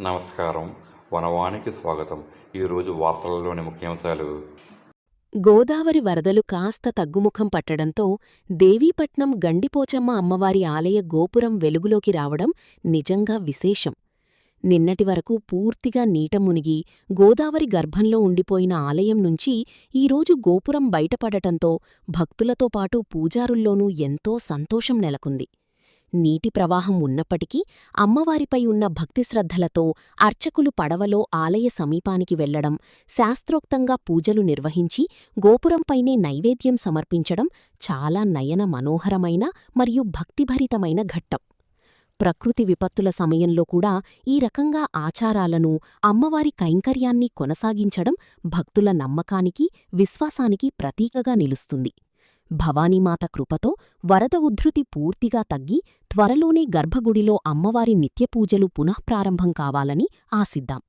నమస్కారం. వనవానికి స్వాగతం. ఈరోజు వార్తలలోని ముఖ్యాంశాలు. గోదావరి వరదలు కాస్త తగ్గుముఖం పట్టడంతో దేవీపట్నం గండిపోచమ్మ అమ్మవారి ఆలయ గోపురం వెలుగులోకి రావడం నిజంగా విశేషం. నిన్నటి వరకు పూర్తిగా నీట మునిగి గోదావరి గర్భంలో ఉండిపోయిన ఆలయం నుంచి ఈరోజు గోపురం బయటపడటంతో భక్తులతో పాటు పూజారుల్లోనూ ఎంతో సంతోషం నెలకొంది. నీటి ప్రవాహం ఉన్నప్పటికీ అమ్మవారిపై ఉన్న భక్తిశ్రద్ధలతో అర్చకులు పడవలో ఆలయ సమీపానికి వెళ్లడం, శాస్త్రోక్తంగా పూజలు నిర్వహించి గోపురంపైనే నైవేద్యం సమర్పించడం చాలా నయన మనోహరమైన మరియు భక్తిభరితమైన ఘట్టం. ప్రకృతి విపత్తుల సమయంలో కూడా ఈ రకంగా ఆచారాలను, అమ్మవారి కైంకర్యాన్ని కొనసాగించడం భక్తుల నమ్మకానికి, విశ్వాసానికి ప్రతీకగా నిలుస్తుంది. భవానీమాత కృపతో వరద ఉధృతి పూర్తిగా తగ్గి త్వరలోనే గర్భగుడిలో అమ్మవారి నిత్యపూజలు పునఃప్రారంభం కావాలని ఆశిద్దాం.